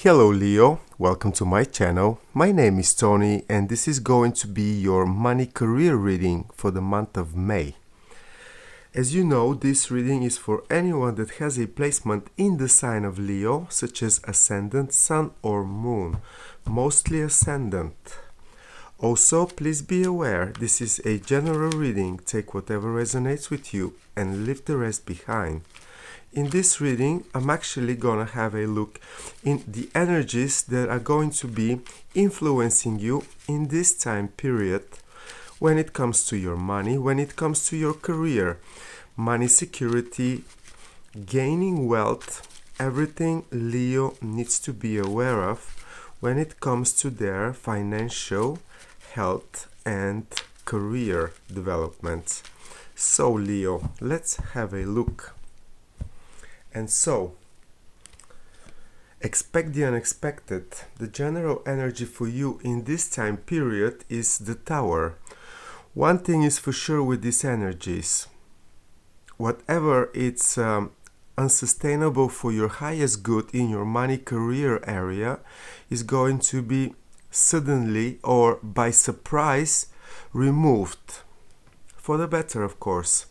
Hello Leo, welcome to my channel. My name is Tony and this is going to be your money career reading for the month of May. As you know, this reading is for anyone that has a placement in the sign of Leo, such as ascendant, sun or moon, mostly ascendant. Also, please be aware, this is a general reading, take whatever resonates with you and leave the rest behind. In this reading, I'm actually gonna have a look in the energies that are going to be influencing you in this time period when it comes to your money, when it comes to your career, money security, gaining wealth, everything Leo needs to be aware of when it comes to their financial, health and career development. So Leo, let's have a look. And so, expect the unexpected. The general energy for you in this time period is the Tower. One thing is for sure with these energies. Whatever it's unsustainable for your highest good in your money career area is going to be suddenly or by surprise removed. For the better, of course.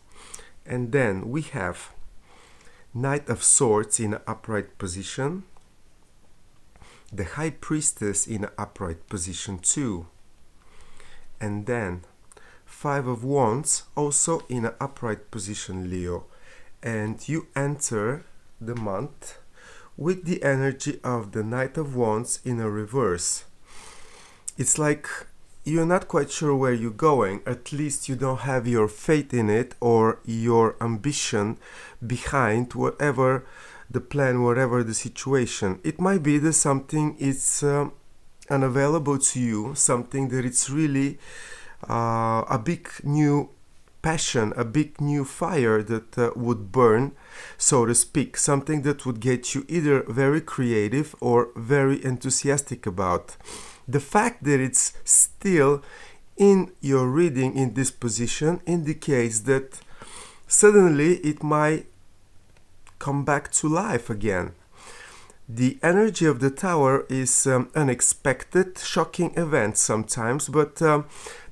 And then we have Knight of Swords in an upright position, the High Priestess in an upright position too, and then Five of Wands also in an upright position, Leo, and you enter the month with the energy of the Knight of Wands in a reverse. It's like you're not quite sure where you're going, at least you don't have your faith in it or your ambition behind whatever the plan, whatever the situation. It might be that something is unavailable to you, something that it's really a big new passion, a big new fire that would burn, so to speak, something that would get you either very creative or very enthusiastic about. The fact that it's still in your reading in this position indicates that suddenly it might come back to life again. The energy of the Tower is unexpected, shocking events sometimes, but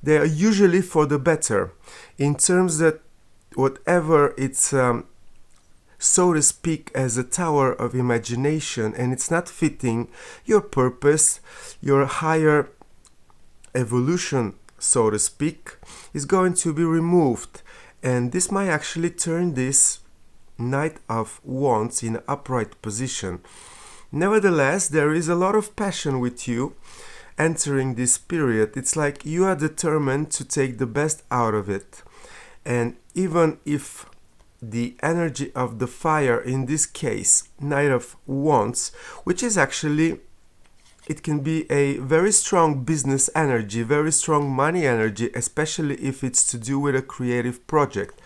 they are usually for the better, in terms that whatever it's so to speak, as a tower of imagination, and it's not fitting your purpose, your higher evolution, so to speak, is going to be removed. And this might actually turn this Knight of Wands in an upright position. Nevertheless, there is a lot of passion with you entering this period. It's like you are determined to take the best out of it. And even if the energy of the fire, in this case Knight of Wands, which is actually, it can be a very strong business energy, very strong money energy, especially if it's to do with a creative project.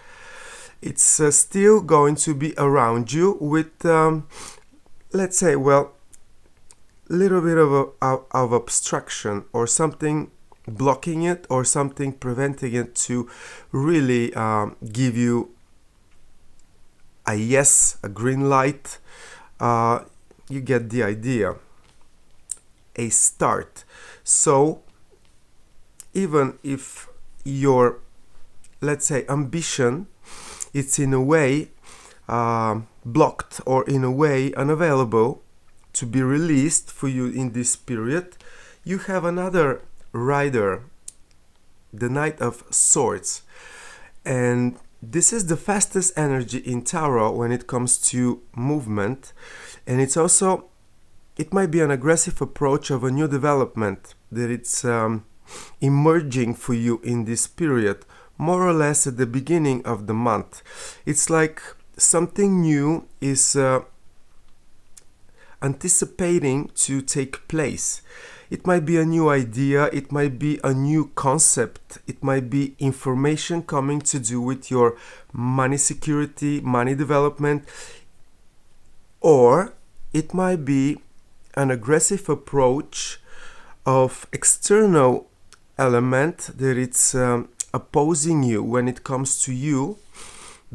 It's still going to be around you with let's say, well, little bit of obstruction or something blocking it or something preventing it to really give you a yes, a green light. You get the idea. A start. So even if your, let's say, ambition, it's in a way blocked or in a way unavailable to be released for you in this period, you have another rider, the Knight of Swords. And this is the fastest energy in tarot when it comes to movement, and it's also, it might be an aggressive approach of a new development that it's emerging for you in this period, more or less at the beginning of the month. It's like something new is anticipating to take place. It might be a new idea, it might be a new concept, it might be information coming to do with your money security, money development, or it might be an aggressive approach of external element that it's opposing you when it comes to you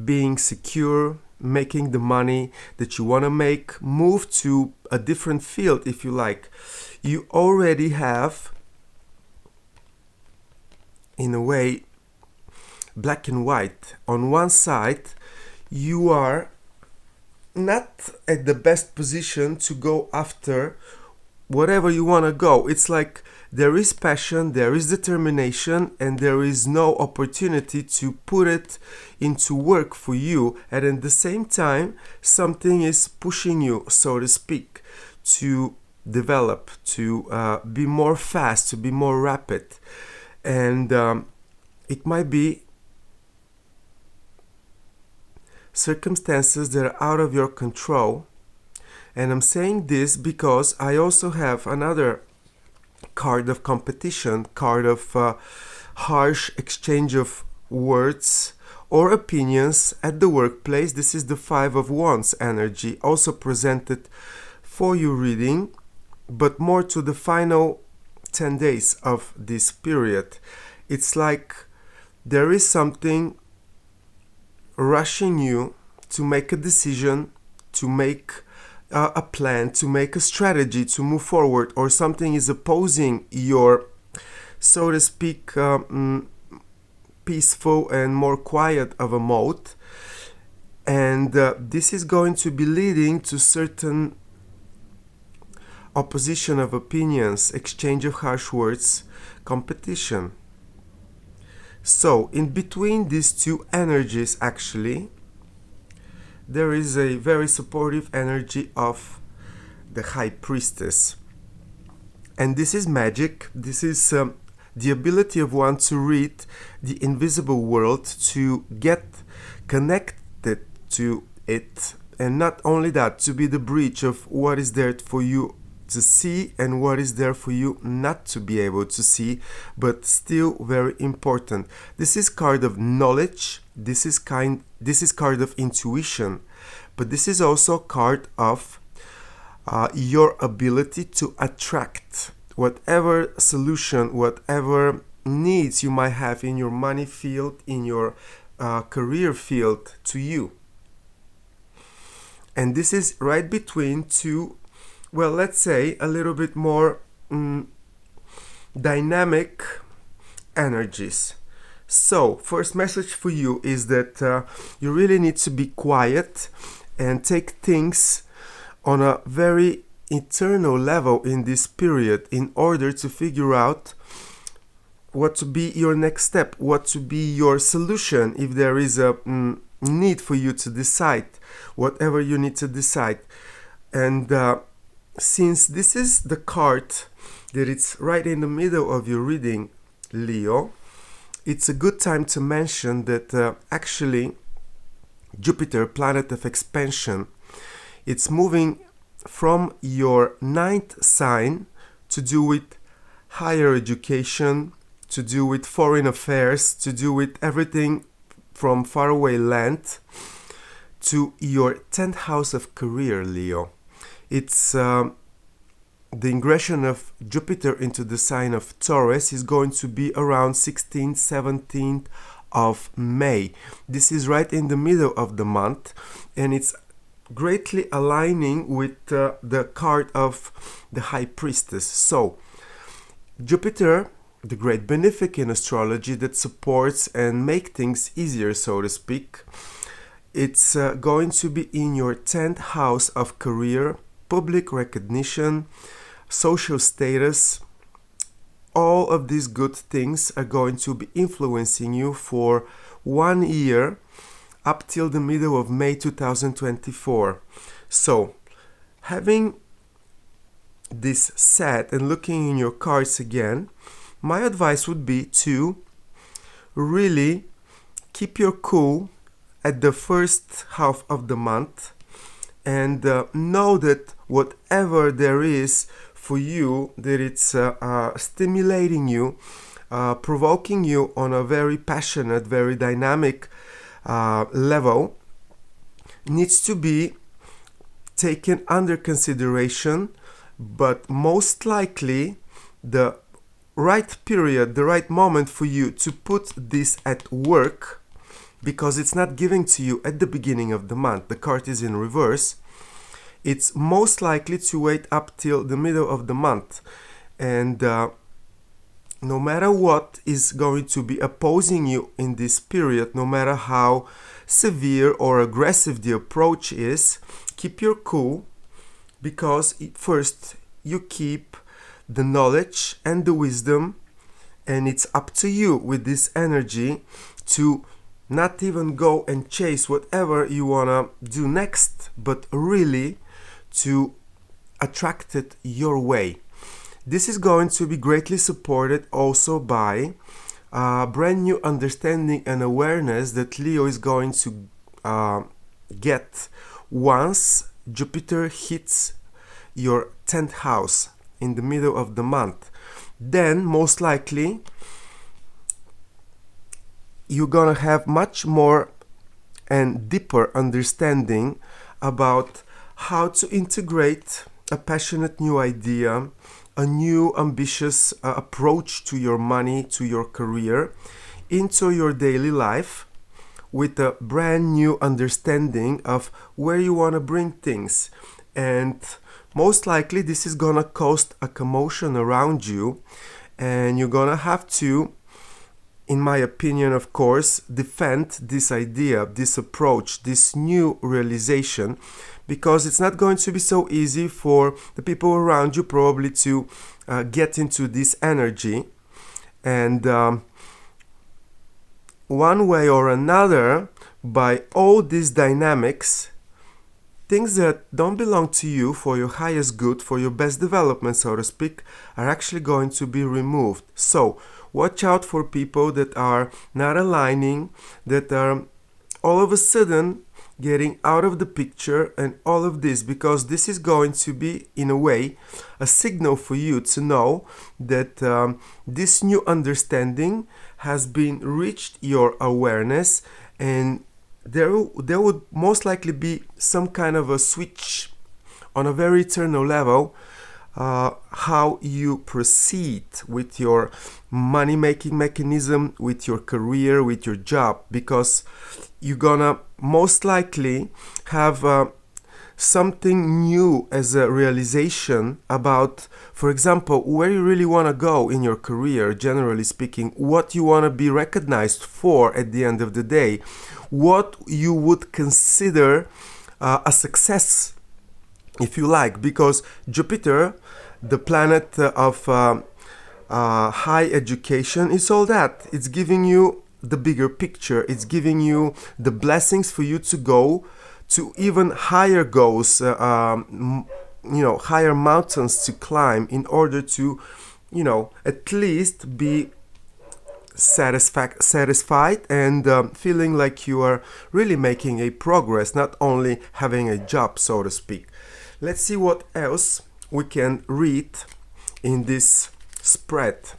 being secure, making the money that you want to make, move to a different field if you like. You already have, in a way, black and white. On one side, you are not at the best position to go after whatever you want to go. It's like there is passion, there is determination, and there is no opportunity to put it into work for you. And at the same time, something is pushing you, so to speak, to develop, to be more fast, to be more rapid. And it might be circumstances that are out of your control. And I'm saying this because I also have another card of competition, card of harsh exchange of words or opinions at the workplace. This is the Five of Wands energy, also presented for your reading, but more to the final 10 days of this period. It's like there is something rushing you to make a decision, to make a plan, to make a strategy, to move forward, or something is opposing your, so to speak, peaceful and more quiet of a mode. And this is going to be leading to certain opposition of opinions, exchange of harsh words, competition. So, in between these two energies, actually, there is a very supportive energy of the High Priestess. And this is magic. This is the ability of one to read the invisible world, to get connected to it. And not only that, to be the bridge of what is there for you to see and what is there for you not to be able to see, but still very important. This is card of knowledge. This is card of intuition, but this is also card of your ability to attract whatever solution, whatever needs you might have in your money field, in your career field, to you. And this is right between two, well, let's say a little bit more dynamic energies. So, first message for you is that you really need to be quiet and take things on a very internal level in this period in order to figure out what to be your next step, what to be your solution if there is a need for you to decide, whatever you need to decide. And since this is the card that it's right in the middle of your reading, Leo, it's a good time to mention that actually Jupiter, planet of expansion, it's moving from your 9th sign to do with higher education, to do with foreign affairs, to do with everything from faraway land, to your 10th house of career, Leo. It's the ingression of Jupiter into the sign of Taurus is going to be around 16th, 17th of May. This is right in the middle of the month, and it's greatly aligning with the card of the High Priestess. So, Jupiter, the great benefic in astrology that supports and make things easier, so to speak, it's going to be in your 10th house of career, public recognition, social status. All of these good things are going to be influencing you for 1 year up till the middle of May 2024. So, having this said and looking in your cards again, my advice would be to really keep your cool at the first half of the month and know that whatever there is for you, that it's stimulating you, provoking you on a very passionate, very dynamic level, needs to be taken under consideration, but most likely the right period, the right moment for you to put this at work because it's not giving to you at the beginning of the month. The card is in reverse. It's most likely to wait up till the middle of the month. And no matter what is going to be opposing you in this period, no matter how severe or aggressive the approach is, keep your cool, because first you keep the knowledge and the wisdom, and it's up to you with this energy to not even go and chase whatever you want to do next, but really to attract it your way. This is going to be greatly supported also by a brand new understanding and awareness that Leo is going to get once Jupiter hits your 10th house in the middle of the month. Then most likely you're gonna have much more and deeper understanding about how to integrate a passionate new idea, a new ambitious approach to your money, to your career, into your daily life, with a brand new understanding of where you want to bring things. And most likely this is gonna cause a commotion around you, and you're gonna have to, in my opinion, of course, defend this idea, this approach, this new realization, because it's not going to be so easy for the people around you probably to get into this energy. And one way or another, by all these dynamics, things that don't belong to you for your highest good, for your best development, so to speak, are actually going to be removed. So watch out for people that are not aligning, that are all of a sudden getting out of the picture, and all of this, because this is going to be, in a way, a signal for you to know that this new understanding has been reached your awareness, and there would most likely be some kind of a switch on a very eternal level, how you proceed with your money-making mechanism, with your career, with your job, because you're gonna most likely have something new as a realization about, for example, where you really want to go in your career, generally speaking, what you want to be recognized for at the end of the day, what you would consider a success, if you like, because Jupiter, the planet of high education, is all that. It's giving you the bigger picture. It's giving you the blessings for you to go to even higher goals, higher mountains to climb, in order to, at least be satisfied and feeling like you are really making a progress, not only having a job, so to speak. Let's see what else we can read in this spread.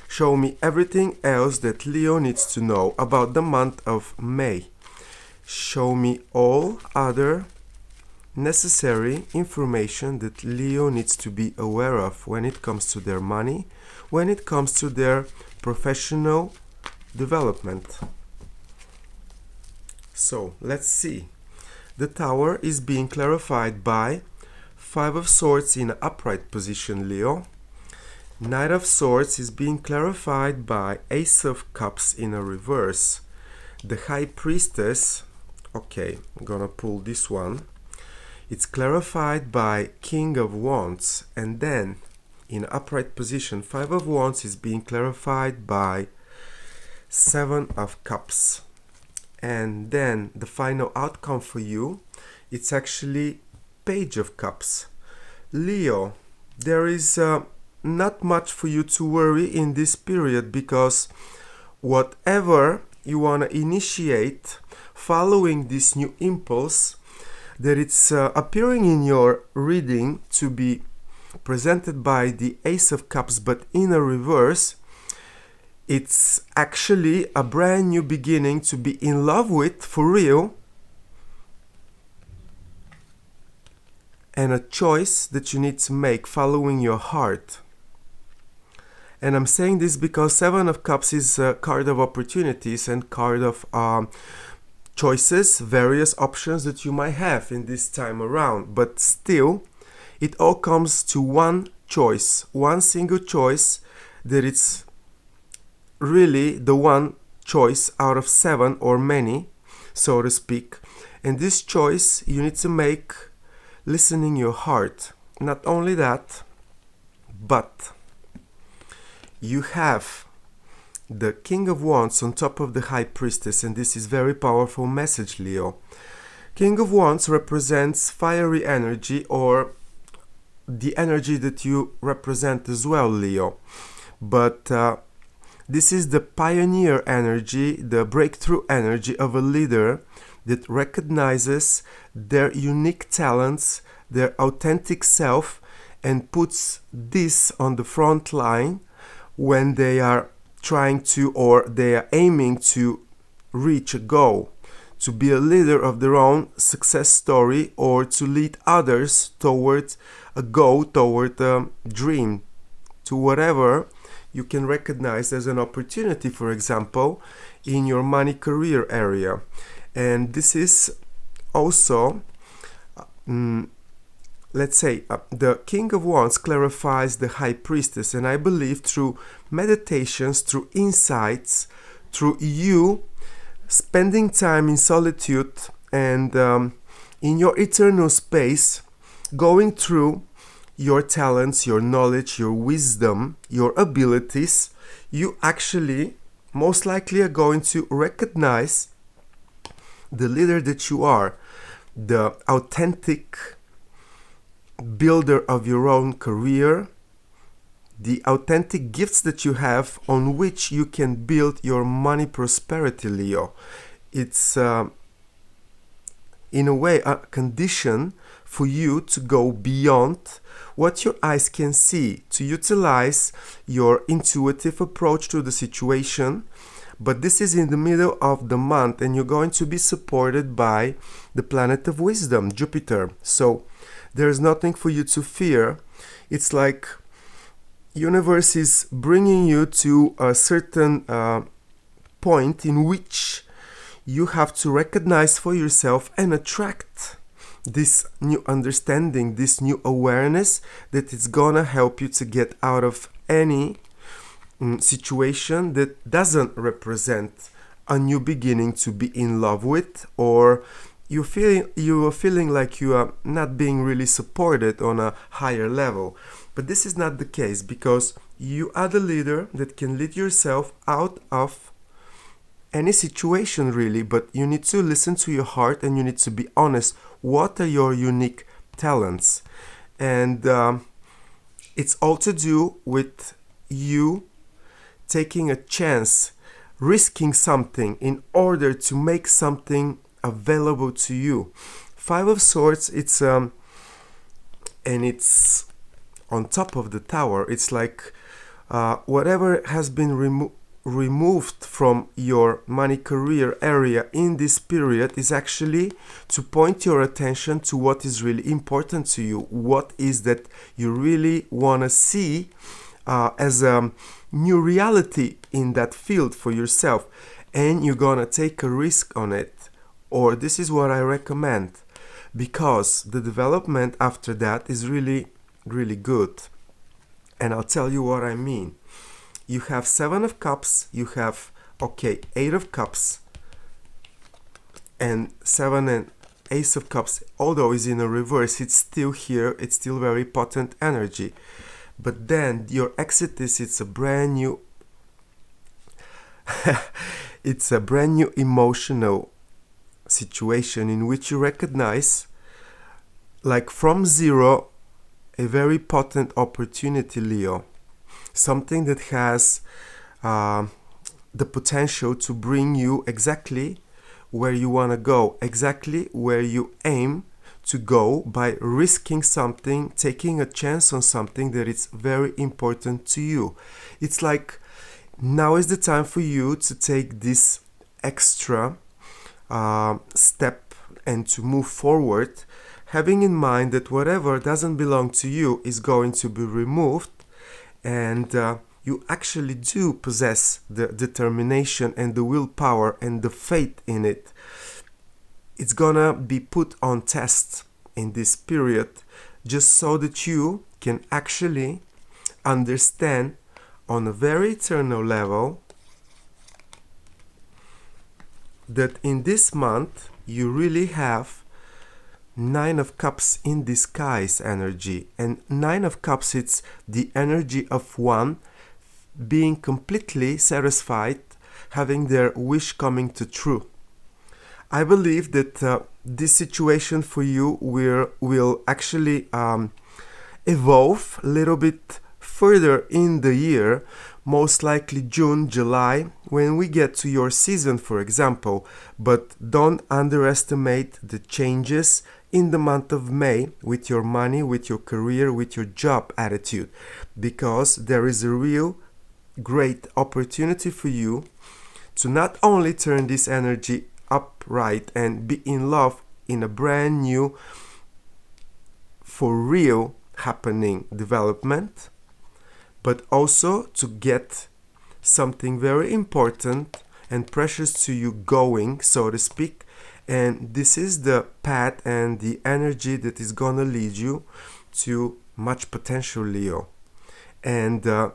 Show me everything else that Leo needs to know about the month of May. Show me all other necessary information that Leo needs to be aware of when it comes to their money, when it comes to their professional development. So let's see. The Tower is being clarified by Five of Swords in upright position, Leo. Knight of Swords is being clarified by Ace of Cups in a reverse. The High Priestess, okay, I'm gonna pull this one. It's clarified by King of Wands, and then in upright position, Five of Wands is being clarified by Seven of Cups. And then the final outcome for you, it's actually Page of Cups. Leo, there is not much for you to worry in this period, because whatever you want to initiate following this new impulse that it's appearing in your reading to be presented by the Ace of Cups, but in a reverse, it's actually a brand new beginning to be in love with for real, and a choice that you need to make following your heart. And I'm saying this because Seven of Cups is a card of opportunities and card of choices, various options that you might have in this time around, but still it all comes to one choice, one single choice, that it's really the one choice out of 7 or many, so to speak. And this choice you need to make listening your heart. Not only that, but you have the King of Wands on top of the High Priestess, and this is very powerful message, Leo. King of Wands represents fiery energy, or the energy that you represent as well, Leo. But this is the pioneer energy, the breakthrough energy of a leader that recognizes their unique talents, their authentic self, and puts this on the front line when they are trying to, or they are aiming to reach a goal, to be a leader of their own success story, or to lead others toward a goal, toward a dream, to whatever you can recognize as an opportunity, for example, in your money career area. And this is also, let's say, the King of Wands clarifies the High Priestess, and I believe through meditations, through insights, through you spending time in solitude and in your eternal space, going through your talents, your knowledge, your wisdom, your abilities, you actually most likely are going to recognize the leader that you are, the authentic builder of your own career, the authentic gifts that you have on which you can build your money prosperity, Leo. It's in a way a condition for you to go beyond what your eyes can see, to utilize your intuitive approach to the situation. But this is in the middle of the month, and you're going to be supported by the planet of wisdom, Jupiter. So there's nothing for you to fear. It's like universe is bringing you to a certain point in which you have to recognize for yourself and attract this new understanding, this new awareness that it's gonna help you to get out of any situation that doesn't represent a new beginning to be in love with, or you are feeling like you are not being really supported on a higher level. But this is not the case, because you are the leader that can lead yourself out of any situation, really. But you need to listen to your heart, and you need to be honest. What are your unique talents? And it's all to do with you taking a chance, risking something in order to make something available to you. Five of Swords, it's and it's on top of the tower. It's like whatever has been removed from your money career area in this period is actually to point your attention to what is really important to you, what is that you really want to see as a new reality in that field for yourself, and you're gonna take a risk on it. Or this is what I recommend, because the development after that is really good. And I'll tell you what I mean. You have 7 of Cups, you have 8 of Cups, and 7 and Ace of Cups, although is in a reverse, it's still here, it's still very potent energy. But then your exit is, it's a brand new emotional situation in which you recognize, like from zero, a very potent opportunity, Leo. Something that has the potential to bring you exactly where you want to go, exactly where you aim to go, by risking something, taking a chance on something that is very important to you. It's like now is the time for you to take this extra step and to move forward, having in mind that whatever doesn't belong to you is going to be removed, and you actually do possess the determination and the willpower and the faith in it it's gonna be put on test in this period, just so that you can actually understand on a very eternal level that in this month you really have Nine of Cups in disguise energy. And Nine of Cups, it's the energy of one being completely satisfied, having their wish coming to true. I believe that this situation for you will actually evolve a little bit further in the year, most likely June, July, when we get to your season, for example. But don't underestimate the changes in the month of May with your money, with your career, with your job attitude, because there is a real great opportunity for you to not only turn this energy upright and be in love in a brand new, for real happening development, but also to get something very important and precious to you going, so to speak. And this is the path and the energy that is gonna lead you to much potential, Leo. And for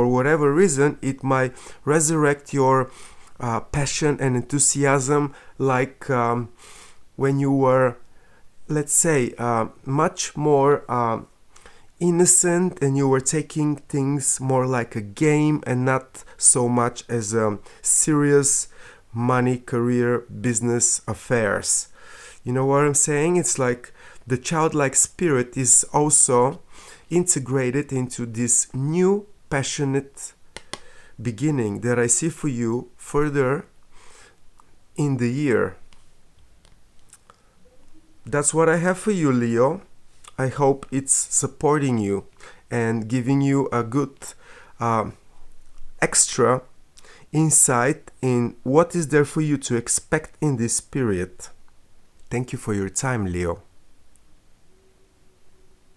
whatever reason, it might resurrect your passion and enthusiasm, like when you were, let's say, much more innocent, and you were taking things more like a game and not so much as serious money, career, business affairs. You know what I'm saying? It's like the childlike spirit is also integrated into this new passionate beginning that I see for you further in the year. That's what I have for you, Leo. I hope it's supporting you and giving you a good extra insight in what is there for you to expect in this period. Thank you for your time, Leo.